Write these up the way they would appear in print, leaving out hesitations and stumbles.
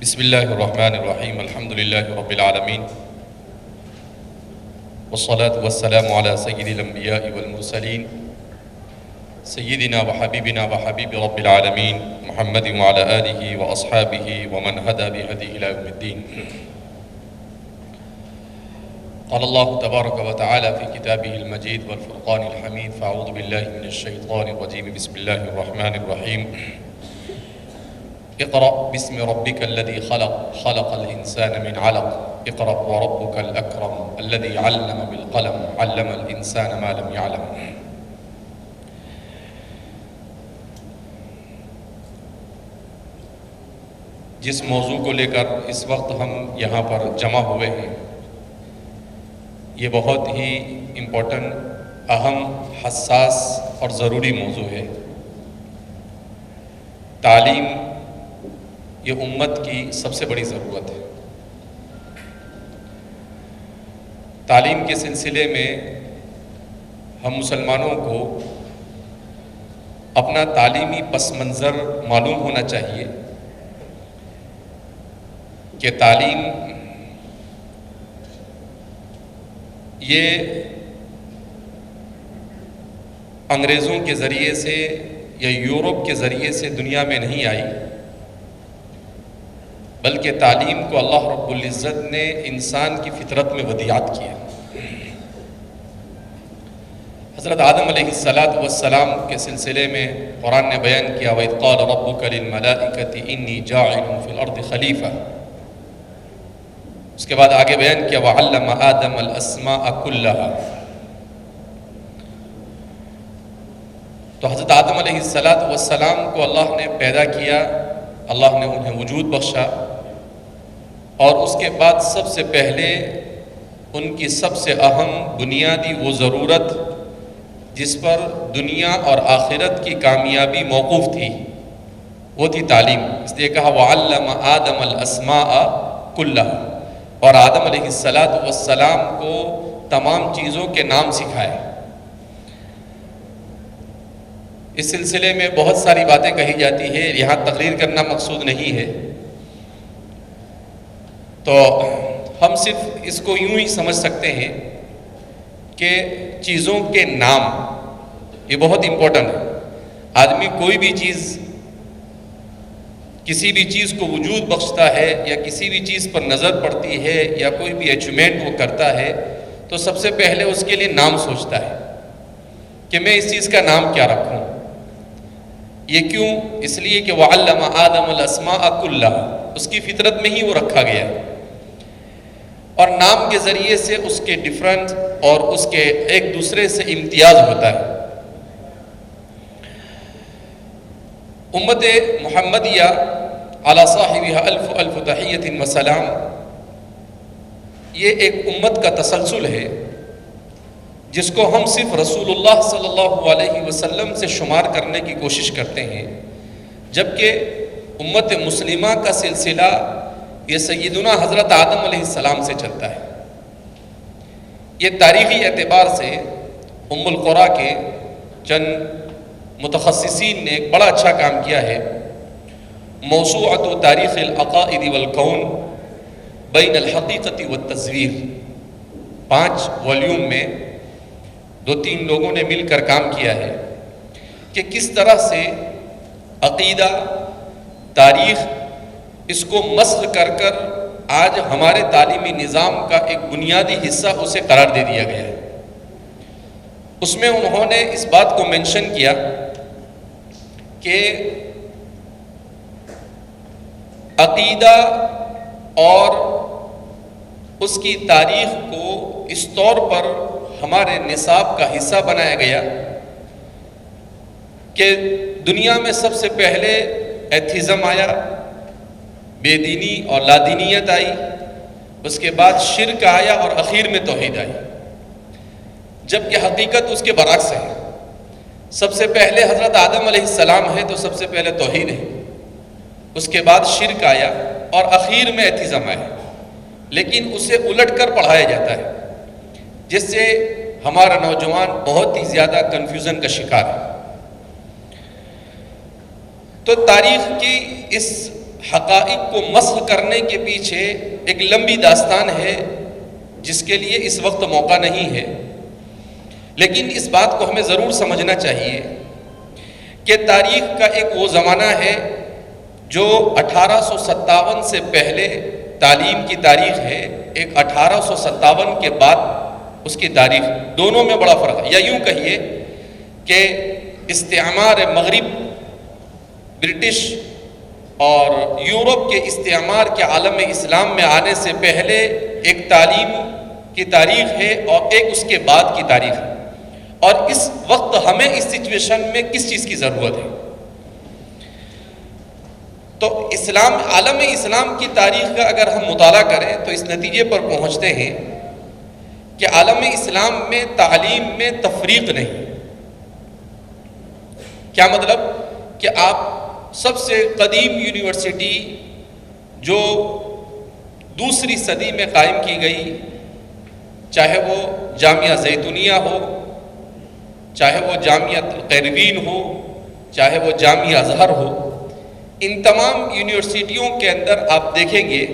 بسم اللہ الرحمن الرحیم الحمد للہ رب العالمین والصلاة والسلام على سید الانبیاء والمرسلین سیدنا وحبیبنا وحبیب رب العالمین محمد وعلى آلہ واصحابہ ومن ہدى بہدیہ الی یوم الدین۔ قال اللہ تبارک وتعالی فی کتابہ المجید والفرقان الحمید فاعوذ باللہ من الشیطان الرجیم بسم اللہ الرحمن الرحیم۔ اقرأ باسم ربك الذي خلق خلق الإنسان من علق اقرأ وربك الأكرم الذي علم بالقلم علم الإنسان ما لم يعلم۔ جس موضوع کو لے کر اس وقت ہم یہاں پر جمع ہوئے ہیں یہ بہت ہی امپورٹنٹ، اہم، حساس اور ضروری موضوع ہے۔ تعلیم یہ امت کی سب سے بڑی ضرورت ہے۔ تعلیم کے سلسلے میں ہم مسلمانوں کو اپنا تعلیمی پس منظر معلوم ہونا چاہیے کہ تعلیم یہ انگریزوں کے ذریعے سے یا یورپ کے ذریعے سے دنیا میں نہیں آئی، بلکہ تعلیم کو اللہ رب العزت نے انسان کی فطرت میں ودیعت کیا۔ حضرت آدم علیہ السلام کے سلسلے میں قرآن نے بیان کیا وَإِذْ قَالَ رَبُّكَ لِلْمَلَائِكَةِ إِنِّي جَاعِلٌ فِي الْأَرْضِ خَلِيفَةً۔ اس کے بعد آگے بیان کیا وَعَلَّمَ آدَمَ الْأَسْمَاءَ كُلَّهَا۔ تو حضرت آدم علیہ السلام کو اللہ نے پیدا کیا، اللہ نے انہیں وجود بخشا، اور اس کے بعد سب سے پہلے ان کی سب سے اہم بنیادی وہ ضرورت جس پر دنیا اور آخرت کی کامیابی موقوف تھی وہ تھی تعلیم۔ اس لیے کہا وَعَلَّمَ آدَمَ الْأَسْمَاءَ كُلَّهَا، اور آدم علیہ السلام کو تمام چیزوں کے نام سکھائے۔ اس سلسلے میں بہت ساری باتیں کہی جاتی ہے، یہاں تقریر کرنا مقصود نہیں ہے، تو ہم صرف اس کو یوں ہی سمجھ سکتے ہیں کہ چیزوں کے نام یہ بہت امپورٹنٹ ہے۔ آدمی کوئی بھی چیز، کسی بھی چیز کو وجود بخشتا ہے یا کسی بھی چیز پر نظر پڑتی ہے یا کوئی بھی اچیومنٹ وہ کرتا ہے تو سب سے پہلے اس کے لیے نام سوچتا ہے کہ میں اس چیز کا نام کیا رکھوں۔ یہ کیوں؟ اس لیے کہ وَعَلَّمَ آدَمَ الْأَسْمَاءَ كُلَّهَا، اس کی فطرت میں ہی وہ رکھا گیا، اور نام کے ذریعے سے اس کے ڈیفرنٹ اور اس کے ایک دوسرے سے امتیاز ہوتا ہے۔ امت محمدیہ علی صاحبہ الف الف تحیۃ و سلام، یہ ایک امت کا تسلسل ہے جس کو ہم صرف رسول اللہ صلی اللہ علیہ وسلم سے شمار کرنے کی کوشش کرتے ہیں، جبکہ امت مسلمہ کا سلسلہ یہ سیدنا حضرت آدم علیہ السلام سے چلتا ہے۔ یہ تاریخی اعتبار سے ام القریٰ کے چند متخصصین نے ایک بڑا اچھا کام کیا ہے۔ موسوعۃ تاریخ العقائد والکون بین الحقیقت والتصویر، 5 والیوم میں 2-3 لوگوں نے مل کر کام کیا ہے کہ کس طرح سے عقیدہ، تاریخ، اس کو مسخ کر کر آج ہمارے تعلیمی نظام کا ایک بنیادی حصہ اسے قرار دے دیا گیا ہے۔ اس میں انہوں نے اس بات کو منشن کیا کہ عقیدہ اور اس کی تاریخ کو اس طور پر ہمارے نصاب کا حصہ بنایا گیا کہ دنیا میں سب سے پہلے ایتھیزم آیا، بے دینی اور لادینیت آئی، اس کے بعد شرک آیا اور اخیر میں توحید آئی، جبکہ حقیقت اس کے برعکس ہے۔ سب سے پہلے حضرت آدم علیہ السلام ہے تو سب سے پہلے توحید ہے، اس کے بعد شرک آیا اور اخیر میں ایتھیزم آیا، لیکن اسے الٹ کر پڑھایا جاتا ہے جس سے ہمارا نوجوان بہت ہی زیادہ کنفیوژن کا شکار ہے۔ تو تاریخ کی اس حقائق کو مسخ کرنے کے پیچھے ایک لمبی داستان ہے جس کے لیے اس وقت موقع نہیں ہے، لیکن اس بات کو ہمیں ضرور سمجھنا چاہیے کہ تاریخ کا ایک وہ زمانہ ہے جو 1857 سے پہلے تعلیم کی تاریخ ہے، ایک 1857 کے بعد اس کی تاریخ، دونوں میں بڑا فرق ہے۔ یا یوں کہیے کہ استعمار مغرب، برٹش اور یورپ کے استعمار کے عالم اسلام میں آنے سے پہلے ایک تعلیم کی تاریخ ہے اور ایک اس کے بعد کی تاریخ ہے، اور اس وقت ہمیں اس سچویشن میں کس چیز کی ضرورت ہے۔ تو عالم اسلام کی تاریخ کا اگر ہم مطالعہ کریں تو اس نتیجے پر پہنچتے ہیں کہ عالم اسلام میں تعلیم میں تفریق نہیں۔ کیا مطلب؟ کہ آپ سب سے قدیم یونیورسٹی جو دوسری صدی میں قائم کی گئی، چاہے وہ جامعہ زیتونیہ ہو، چاہے وہ جامعہ القیروین ہو، چاہے وہ جامعہ ازہر ہو، ان تمام یونیورسٹیوں کے اندر آپ دیکھیں گے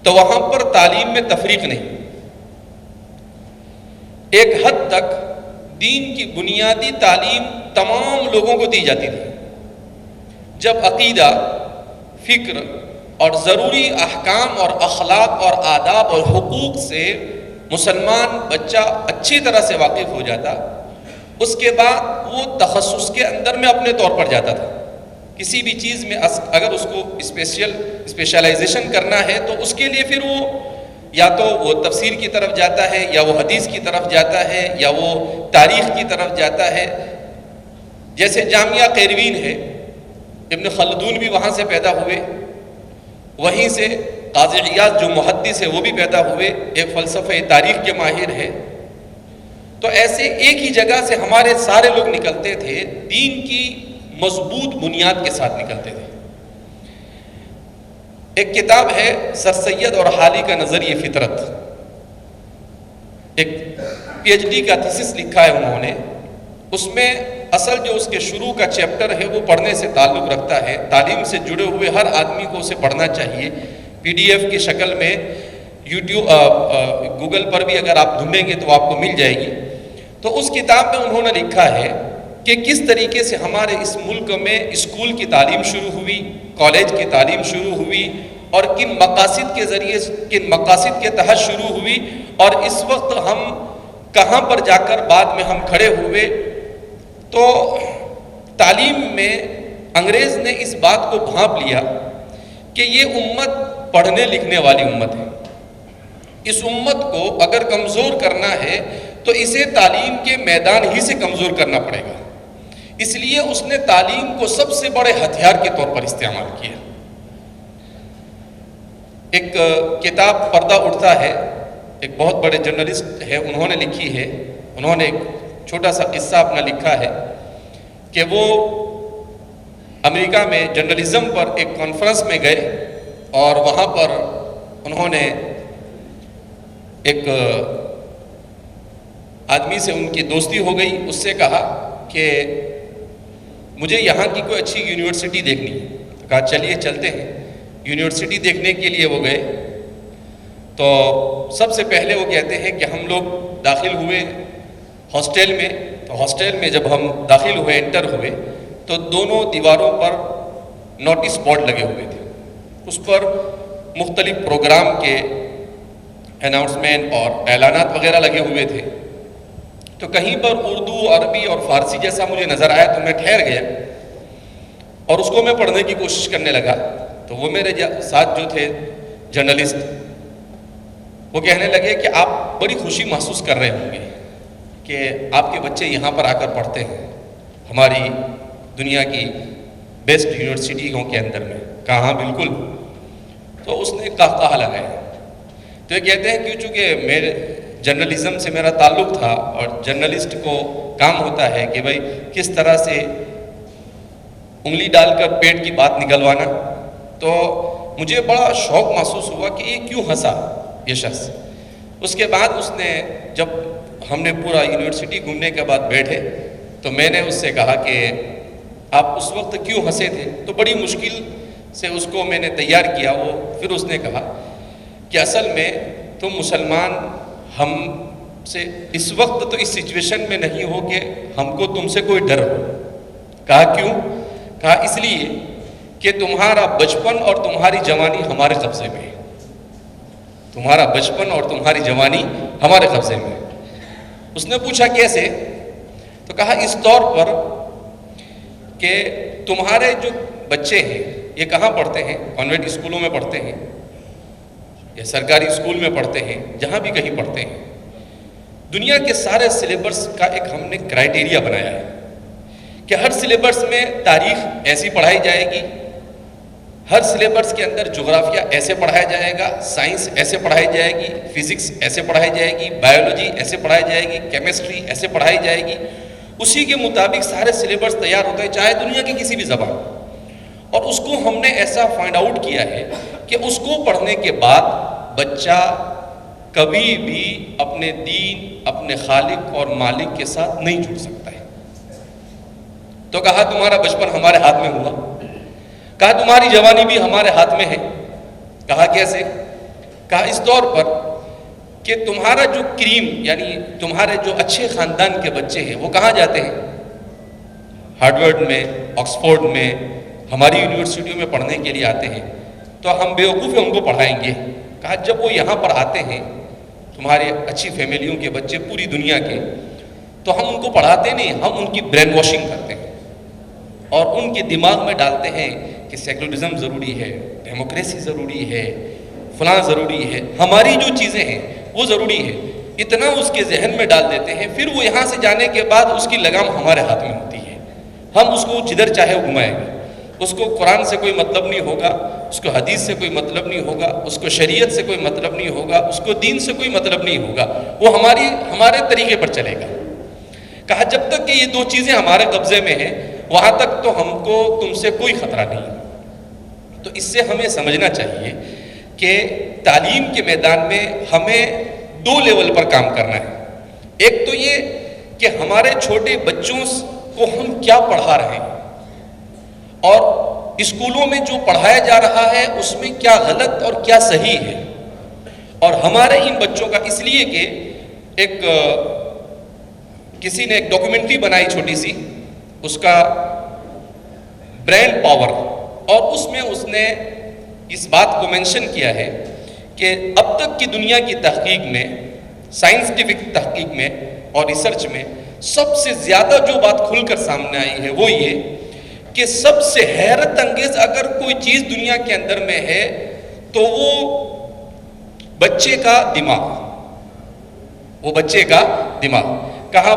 تو وہاں پر تعلیم میں تفریق نہیں۔ ایک حد تک دین کی بنیادی تعلیم تمام لوگوں کو دی جاتی تھی۔ جب عقیدہ، فکر اور ضروری احکام اور اخلاق اور آداب اور حقوق سے مسلمان بچہ اچھی طرح سے واقف ہو جاتا، اس کے بعد وہ تخصص کے اندر میں اپنے طور پر جاتا تھا۔ کسی بھی چیز میں اگر اس کو اسپیشلائزیشن کرنا ہے تو اس کے لیے پھر وہ یا تو وہ تفسیر کی طرف جاتا ہے، یا وہ حدیث کی طرف جاتا ہے، یا وہ تاریخ کی طرف جاتا ہے۔ جیسے جامعہ قیروین ہے، ابن خلدون بھی وہاں سے پیدا ہوئے، وہیں سے قاضی عیاض جو محدث ہے وہ بھی پیدا ہوئے، ایک فلسفہ تاریخ کے ماہر ہے۔ تو ایسے ایک ہی جگہ سے ہمارے سارے لوگ نکلتے تھے، دین کی مضبوط بنیاد کے ساتھ نکلتے تھے۔ ایک کتاب ہے سر سید اور حالی کا نظریہ فطرت، ایک پی ایچ ڈی کا تھیسس لکھا ہے انہوں نے، اس میں اصل جو اس کے شروع کا چیپٹر ہے وہ پڑھنے سے تعلق رکھتا ہے۔ تعلیم سے جڑے ہوئے ہر آدمی کو اسے پڑھنا چاہیے، پی ڈی ایف کی شکل میں یوٹیوب گوگل پر بھی اگر آپ ڈھونڈیں گے تو آپ کو مل جائے گی۔ تو اس کتاب میں انہوں نے لکھا ہے کہ کس طریقے سے ہمارے اس ملک میں اسکول کی تعلیم شروع ہوئی، کالج کی تعلیم شروع ہوئی، اور کن مقاصد کے ذریعے، کن مقاصد کے تحت شروع ہوئی، اور اس وقت ہم کہاں پر جا کر بعد میں ہم کھڑے ہوئے۔ تو تعلیم میں انگریز نے اس بات کو بھانپ لیا کہ یہ امت پڑھنے لکھنے والی امت ہے، اس امت کو اگر کمزور کرنا ہے تو اسے تعلیم کے میدان ہی سے کمزور کرنا پڑے گا، اس لیے اس نے تعلیم کو سب سے بڑے ہتھیار کے طور پر استعمال کیا۔ ایک کتاب پردہ اٹھتا ہے، ایک بہت بڑے جرنلسٹ ہے، انہوں نے لکھی ہے، انہوں نے ایک چھوٹا سا قصہ اپنا لکھا ہے کہ وہ امریکہ میں جرنلزم پر ایک کانفرنس میں گئے، اور وہاں پر انہوں نے ایک آدمی سے ان کی دوستی ہو گئی، اس سے کہا کہ مجھے یہاں کی کوئی اچھی یونیورسٹی دیکھنی ہے۔ تو کہا چلیے چلتے ہیں۔ یونیورسٹی دیکھنے کے لیے وہ گئے، تو سب سے پہلے وہ کہتے ہیں کہ ہم لوگ داخل ہوئے ہاسٹل میں، تو ہاسٹل میں جب ہم داخل ہوئے، انٹر ہوئے، تو دونوں دیواروں پر نوٹس بورڈ لگے ہوئے تھے، اس پر مختلف پروگرام کے اناؤنسمنٹ اور اعلانات وغیرہ لگے ہوئے تھے۔ تو کہیں پر اردو، عربی اور فارسی جیسا مجھے نظر آیا تو میں ٹھہر گیا اور اس کو میں پڑھنے کی کوشش کرنے لگا۔ تو وہ میرے ساتھ جو تھے جرنلسٹ، وہ کہنے لگے کہ آپ بڑی خوشی محسوس کر رہے ہوں گے کہ آپ کے بچے یہاں پر آ کر پڑھتے ہیں، ہماری دنیا کی بیسٹ یونیورسٹیوں کے اندر میں۔ کہاں بالکل۔ تو اس نے قہقہہ لگایا۔ تو یہ کہتے ہیں کہ چونکہ میرے جرنلزم سے میرا تعلق تھا، اور جرنلسٹ کو کام ہوتا ہے کہ بھائی کس طرح سے انگلی ڈال کر پیٹ کی بات نکلوانا، تو مجھے بڑا شوق محسوس ہوا کہ یہ کیوں ہنسا یہ شخص۔ اس کے بعد اس نے، جب ہم نے پورا یونیورسٹی گھومنے کے بعد بیٹھے، تو میں نے اس سے کہا کہ آپ اس وقت کیوں ہنسے تھے؟ تو بڑی مشکل سے اس کو میں نے تیار کیا، وہ پھر اس نے کہا کہ اصل میں تم مسلمان ہم سے اس وقت تو اس سچویشن میں نہیں ہو کہ ہم کو تم سے کوئی ڈر ہو۔ کہا کیوں؟ کہا اس لیے کہ تمہارا بچپن اور تمہاری جوانی ہمارے قبضے میں ہے، تمہارا بچپن اور تمہاری جوانی ہمارے قبضے میں ہے۔ اس نے پوچھا کیسے؟ تو کہا اس طور پر کہ تمہارے جو بچے ہیں یہ کہاں پڑھتے ہیں؟ کانوینٹ اسکولوں میں پڑھتے ہیں یا سرکاری اسکول میں پڑھتے ہیں، جہاں بھی کہیں پڑھتے ہیں، دنیا کے سارے سلیبس کا ایک ہم نے کرائیٹیریا بنایا ہے کہ ہر سلیبس میں تاریخ ایسی پڑھائی جائے گی، ہر سلیبس کے اندر جغرافیہ ایسے پڑھایا جائے گا، سائنس ایسے پڑھائی جائے گی، فزکس ایسے پڑھائی جائے گی، بایولوجی ایسے پڑھائی جائے گی، کیمسٹری ایسے پڑھائی جائے گی۔ اسی کے مطابق سارے سلیبس تیار ہوتے ہیں، چاہے دنیا کی کسی بھی زبان۔ اور اس کو ہم نے ایسا فائنڈ آؤٹ کیا ہے کہ اس کو پڑھنے کے بعد بچہ کبھی بھی اپنے دین، اپنے خالق اور مالک کے ساتھ نہیں جڑ سکتا ہے۔ تو کہا تمہارا بچپن ہمارے ہاتھ میں ہوا، کہا تمہاری جوانی بھی ہمارے ہاتھ میں ہے۔ کہا کیسے؟ کہا اس طور پر کہ تمہارا جو کریم یعنی تمہارے جو اچھے خاندان کے بچے ہیں وہ کہاں جاتے ہیں؟ ہارورڈ میں، آکسفورڈ میں، ہماری یونیورسٹیوں میں پڑھنے کے لیے آتے ہیں۔ تو ہم بیوقوف ہیں ان کو پڑھائیں گے؟ کہا جب وہ یہاں پر آتے ہیں تمہارے اچھی فیملیوں کے بچے پوری دنیا کے، تو ہم ان کو پڑھاتے نہیں، ہم ان کی برین واشنگ کرتے ہیں اور ان کے دماغ میں ڈالتے ہیں کہ سیکولرزم ضروری ہے، ڈیموکریسی ضروری ہے، فلاں ضروری ہے، ہماری جو چیزیں ہیں وہ ضروری ہے، اتنا اس کے ذہن میں ڈال دیتے ہیں۔ پھر وہ یہاں سے جانے کے بعد اس کی لگام ہمارے ہاتھ میں ہوتی ہے، ہم اس کو جدھر چاہے گھمائیں گے۔ اس کو قرآن سے کوئی مطلب نہیں ہوگا، اس کو حدیث سے کوئی مطلب نہیں ہوگا، اس کو شریعت سے کوئی مطلب نہیں ہوگا، اس کو دین سے کوئی مطلب نہیں ہوگا، وہ ہمارے طریقے پر چلے گا۔ کہا جب تک کہ یہ دو چیزیں ہمارے قبضے میں ہیں وہاں تک تو ہم کو تم سے کوئی خطرہ نہیں۔ تو اس سے ہمیں سمجھنا چاہیے کہ تعلیم کے میدان میں ہمیں دو لیول پر کام کرنا ہے۔ ایک تو یہ کہ ہمارے چھوٹے بچوں کو ہم کیا پڑھا رہے ہیں اور اسکولوں میں جو پڑھایا جا رہا ہے اس میں کیا غلط اور کیا صحیح ہے۔ اور ہمارے ان بچوں کا اس لیے کہ کسی نے ایک ڈاکیومنٹری بنائی چھوٹی سی، اس کا برین پاور، اور اس میں اس نے اس بات کو مینشن کیا ہے کہ اب تک کی دنیا کی تحقیق میں، سائنسٹیفک تحقیق میں اور ریسرچ میں سب سے زیادہ جو بات کھل کر سامنے آئی ہے وہ یہ کہ سب سے حیرت انگیز اگر کوئی چیز دنیا کے اندر میں ہے تو وہ بچے کا دماغ، وہ بچے کا دماغ۔ کہا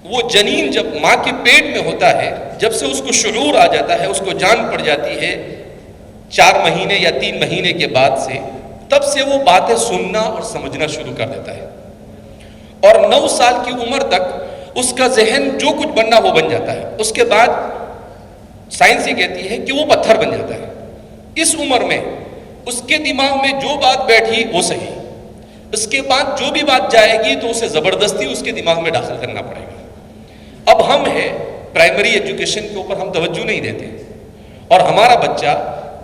وہ جنین جب ماں کے پیٹ میں ہوتا ہے، جب سے اس کو شعور آ جاتا ہے، اس کو جان پڑ جاتی ہے 4 مہینے یا 3 مہینے کے بعد سے، تب سے وہ باتیں سننا اور سمجھنا شروع کر دیتا ہے، اور 9 سال کی عمر تک اس کا ذہن جو کچھ بننا وہ بن جاتا ہے۔ اس کے بعد سائنس یہ کہتی ہے کہ وہ پتھر بن جاتا ہے۔ اس عمر میں اس کے دماغ میں جو بات بیٹھی وہ صحیح، اس کے بعد جو بھی بات جائے گی تو اسے زبردستی اس کے دماغ میں داخل کرنا پڑے گا۔ اب ہم ہے پرائمری ایجوکیشن کے اوپر ہم توجہ نہیں دیتے، اور ہمارا بچہ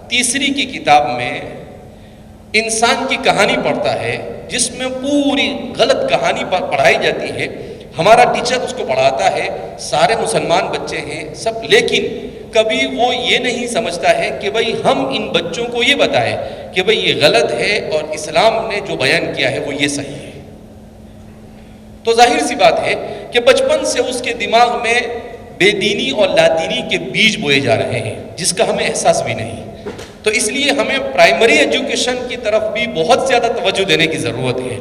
تیسری کی کتاب میں انسان کی کہانی پڑھتا ہے جس میں پوری غلط کہانی پڑھائی جاتی ہے۔ ہمارا ٹیچر اس کو پڑھاتا ہے، سارے مسلمان بچے ہیں سب، لیکن کبھی وہ یہ نہیں سمجھتا ہے کہ بھئی ہم ان بچوں کو یہ بتائیں کہ بھئی یہ غلط ہے اور اسلام نے جو بیان کیا ہے وہ یہ صحیح ہے۔ تو ظاہر سی بات ہے کہ بچپن سے اس کے دماغ میں بے دینی اور لادینی کے بیج بوئے جا رہے ہیں جس کا ہمیں احساس بھی نہیں۔ تو اس لیے ہمیں پرائمری ایجوکیشن کی طرف بھی بہت زیادہ توجہ دینے کی ضرورت ہے۔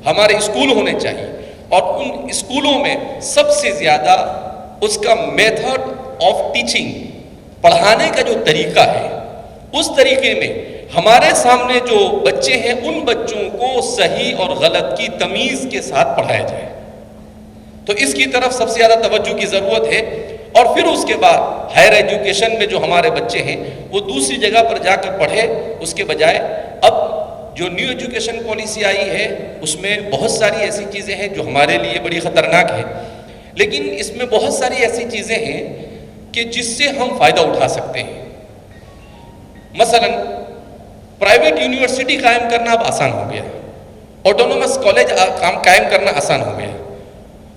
ہمارے اسکول ہونے چاہیے، اور ان اسکولوں میں سب سے زیادہ اس کا میتھڈ آف ٹیچنگ، پڑھانے کا جو طریقہ ہے، اس طریقے میں ہمارے سامنے جو بچے ہیں ان بچوں کو صحیح اور غلط کی تمیز کے ساتھ پڑھایا جائے۔ تو اس کی طرف سب سے زیادہ توجہ کی ضرورت ہے۔ اور پھر اس کے بعد ہائر ایجوکیشن میں جو ہمارے بچے ہیں وہ دوسری جگہ پر جا کر پڑھے، اس کے بجائے اب جو نیو ایجوکیشن پالیسی آئی ہے اس میں بہت ساری ایسی چیزیں ہیں جو ہمارے لیے بڑی خطرناک ہے، لیکن اس میں بہت ساری ایسی چیزیں ہیں کہ جس سے ہم فائدہ اٹھا سکتے ہیں۔ مثلا پرائیویٹ یونیورسٹی قائم کرنا اب آسان ہو گیا ہے، آٹونومس کالج قائم کرنا آسان ہو گیا ہے،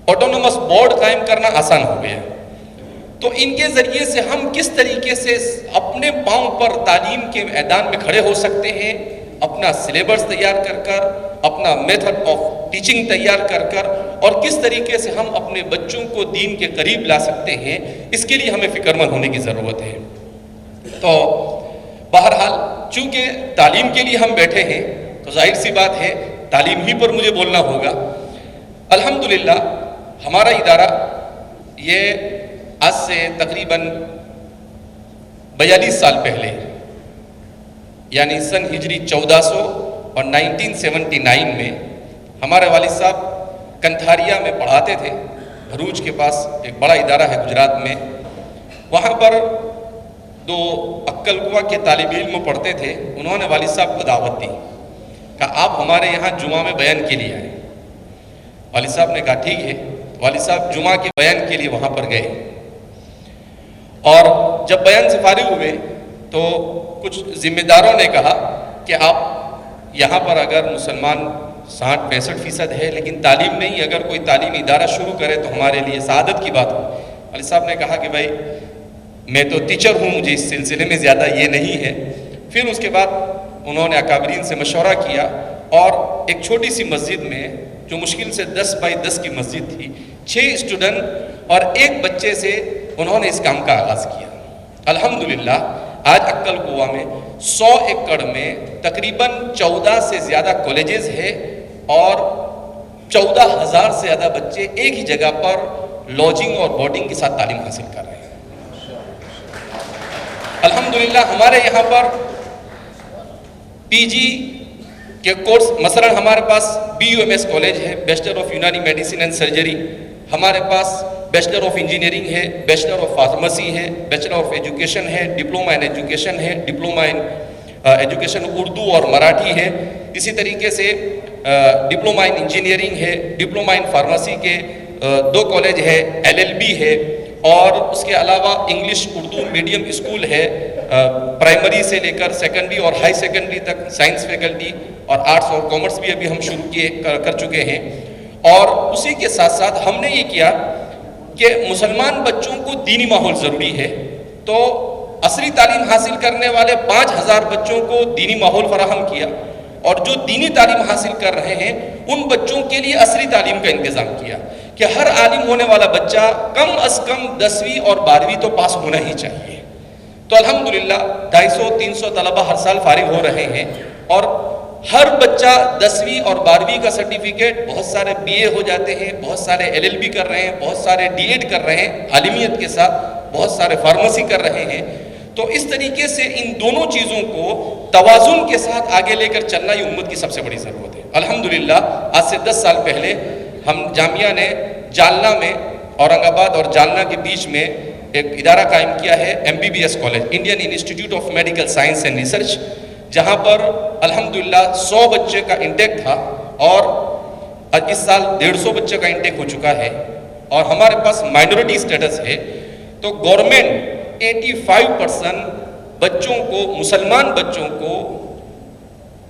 آٹونومس بورڈ قائم کرنا آسان ہو گیا ہے. تو ان کے ذریعے سے ہم کس طریقے سے اپنے پاؤں پر تعلیم کے میدان میں کھڑے ہو سکتے ہیں، اپنا سلیبس تیار کر کر، اپنا میتھڈ آف ٹیچنگ تیار کر کر، اور کس طریقے سے ہم اپنے بچوں کو دین کے قریب لا سکتے ہیں، اس کے لیے ہمیں فکر مند ہونے کی ضرورت ہے. تو بہرحال چونکہ تعلیم کے لیے ہم بیٹھے ہیں تو ظاہر سی بات ہے تعلیم ہی پر مجھے بولنا ہوگا. الحمدللہ ہمارا ادارہ یہ آج سے تقریباً 42 سال پہلے، یعنی سن ہجری 1400 اور 1979 میں ہمارے والد صاحب کنتھاریا میں پڑھاتے تھے. بھروچ کے پاس ایک بڑا ادارہ ہے گجرات میں، وہاں پر 2 عقل قوا کے طالب علم پڑھتے تھے. انہوں نے والد صاحب کو دعوت دی کہ آپ ہمارے یہاں جمعہ میں بیان کے لیے آئیں. والد صاحب نے کہا ٹھیک ہے. والد صاحب جمعہ کے بیان کے لیے وہاں پر گئے، اور جب بیان سے فارغ ہوئے تو کچھ ذمہ داروں نے کہا کہ آپ یہاں پر اگر مسلمان 60-65% ہے لیکن تعلیم نہیں، اگر کوئی تعلیمی ادارہ شروع کرے تو ہمارے لیے سعادت کی بات ہو. والد صاحب نے کہا کہ بھائی میں تو ٹیچر ہوں، مجھے اس سلسلے میں زیادہ یہ نہیں ہے. پھر اس کے بعد انہوں نے اکابرین سے مشورہ کیا، اور ایک چھوٹی سی مسجد میں جو مشکل سے 10 بائی 10 کی مسجد تھی، 6 اسٹوڈنٹ اور 1 بچے سے انہوں نے اس کام کا آغاز کیا. الحمدللہ آج عقل قوا میں 100 ایکڑ میں تقریباً 14 سے زیادہ کالجز ہے، اور 14,000 سے زیادہ بچے ایک ہی جگہ پر لاجنگ اور بورڈنگ کے ساتھ تعلیم حاصل کر رہے ہیں. الحمدللہ ہمارے یہاں پر پی جی کے کورس، مثلا ہمارے پاس BUMS کالج ہے، بیچلر آف یونانی میڈیسن اینڈ سرجری. ہمارے پاس بیچلر آف انجینئرنگ ہے، بیچلر آف فارمیسی ہے، بیچلر آف ایجوکیشن ہے، ڈپلومہ ان ایجوکیشن ہے، ڈپلومہ ان ایجوکیشن اردو اور مراٹھی ہے. اسی طریقے سے ڈپلومہ ان انجینئرنگ ہے، ڈپلومہ ان فارمیسی کے 2 کالج ہے، LLB ہے، اور اس کے علاوہ انگلش اردو میڈیم اسکول ہے، پرائمری سے لے کر سیکنڈری اور ہائی سیکنڈری تک سائنس فیکلٹی، اور آرٹس اور کامرس بھی ابھی ہم شروع کر چکے ہیں. اور اسی کے ساتھ ساتھ ہم نے یہ کیا کہ مسلمان بچوں کو دینی ماحول ضروری ہے، تو عصری تعلیم حاصل کرنے والے 5,000 بچوں کو دینی ماحول فراہم کیا، اور جو دینی تعلیم حاصل کر رہے ہیں ان بچوں کے لیے عصری تعلیم کا انتظام کیا کہ ہر عالم ہونے والا بچہ کم از کم 10ویں اور 12ویں تو پاس ہونا ہی چاہیے. تو الحمدللہ 250-300 طلبہ ہر سال فارغ ہو رہے ہیں، اور ہر بچہ 10ویں اور 12ویں کا سرٹیفکیٹ، بہت سارے BA ہو جاتے ہیں، بہت سارے LLB کر رہے ہیں، بہت سارے D.Ed کر رہے ہیں عالمیت کے ساتھ، بہت سارے فارمیسی کر رہے ہیں. تو اس طریقے سے ان دونوں چیزوں کو توازن کے ساتھ آگے لے کر چلنا یہ امت کی سب سے بڑی ضرورت ہے. الحمدللہ آج سے 10 سال پہلے ہم جامعہ نے جالنا میں، اورنگ آباد اور جالنا کے بیچ میں ایک ادارہ قائم کیا ہے، MBBS college, Indian institute of medical science and research, جہاں پر الحمدللہ 100 بچے کا انٹیک تھا، اور اس سال 150 بچے کا انٹیک ہو چکا ہے، اور ہمارے پاس مائنورٹی سٹیٹس ہے. تو گورنمنٹ 85% بچوں کو، مسلمان بچوں کو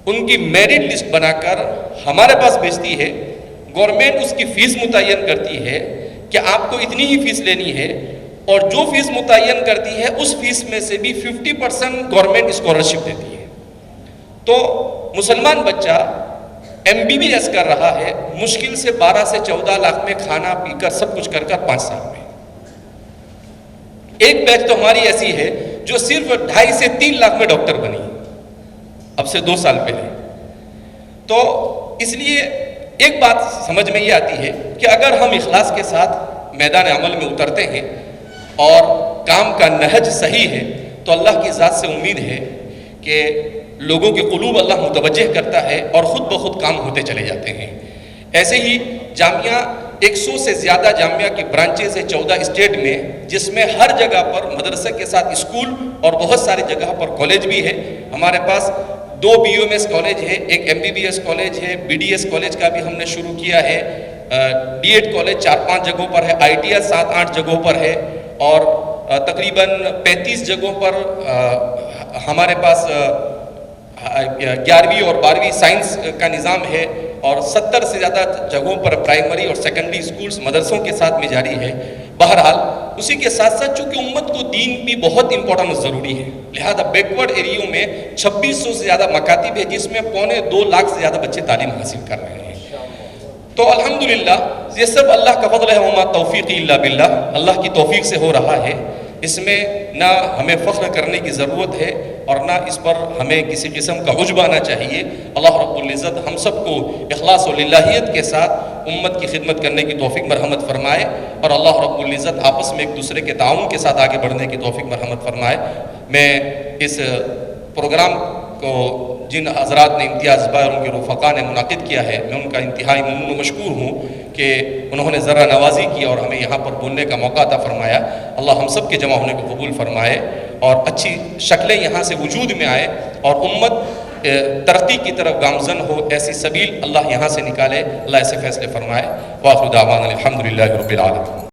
ان کی میرٹ لسٹ بنا کر ہمارے پاس بھیجتی ہے. گورنمنٹ اس کی فیس متعین کرتی ہے کہ آپ کو اتنی ہی فیس لینی ہے، اور جو فیس متعین کرتی ہے اس فیس میں سے بھی 50% گورنمنٹ اسکالرشپ دیتی ہے. تو مسلمان بچہ MBBS کر رہا ہے، مشکل سے 12 سے 14 لاکھ میں کھانا پی کر سب کچھ کر 5 سال میں. ایک بیچ تو ہماری ایسی ہے جو صرف 2.5 سے 3 لاکھ میں ڈاکٹر بنی، اب سے 2 سال پہلے. تو اس لیے ایک بات سمجھ میں یہ آتی ہے کہ اگر ہم اخلاص کے ساتھ میدان عمل میں اترتے ہیں اور کام کا نہج صحیح ہے تو اللہ کی ذات سے امید ہے کہ لوگوں کے قلوب اللہ متوجہ کرتا ہے اور خود بخود کام ہوتے چلے جاتے ہیں. ایسے ہی جامعہ 100 سے زیادہ جامعہ کی برانچز ہے 14 اسٹیٹ میں، جس میں ہر جگہ پر مدرسے کے ساتھ اسکول اور بہت ساری جگہ پر کالج بھی ہے. ہمارے پاس 2 BUMS کالج ہے، ایک MBBS کالج ہے، BDS کالج کا بھی ہم نے شروع کیا ہے، D.Ed کالج 4-5 جگہوں پر ہے، ITI 7-8 جگہوں پر ہے، اور تقریباً 35 جگہوں پر ہمارے پاس 11ویں اور 12ویں سائنس کا نظام ہے اور 70 سے زیادہ جگہوں پر پرائمری اور سیکنڈری اسکولز مدرسوں کے ساتھ میں جاری ہے. بہرحال اسی کے ساتھ ساتھ چونکہ امت کو دین بھی بہت امپورٹنٹ ضروری ہے، لہذا بیکورڈ ایریوں میں 2600 سے زیادہ مکاتب ہے جس میں 2.25 لاکھ سے زیادہ بچے تعلیم حاصل کر رہے ہیں. تو الحمدللہ یہ سب اللہ کا فضل ہے، وما توفیق الا باللہ، اللہ کی توفیق سے ہو رہا ہے. اس میں نہ ہمیں فخر کرنے کی ضرورت ہے اور نہ اس پر ہمیں کسی قسم کا عجب آنا چاہیے. اللہ رب العزت ہم سب کو اخلاص و للہیت کے ساتھ امت کی خدمت کرنے کی توفیق مرحمت فرمائے اور اللہ رب العزت آپس میں ایک دوسرے کے تعاون کے ساتھ آگے بڑھنے کی توفیق مرحمت فرمائے. میں اس پروگرام کو جن حضرات نے امتیاز بھائی اور ان کے رفقا نے منعقد کیا ہے، میں ان کا انتہائی ممنون و مشکور ہوں کہ انہوں نے ذرا نوازی کی اور ہمیں یہاں پر بولنے کا موقع عطا فرمایا. اللہ ہم سب کے جمع ہونے کو قبول فرمائے اور اچھی شکلیں یہاں سے وجود میں آئے اور امت ترقی کی طرف گامزن ہو، ایسی سبیل اللہ یہاں سے نکالے. اللہ ایسے فیصلے فرمائے. وآخر دعوانا الحمدللہ رب العالمین.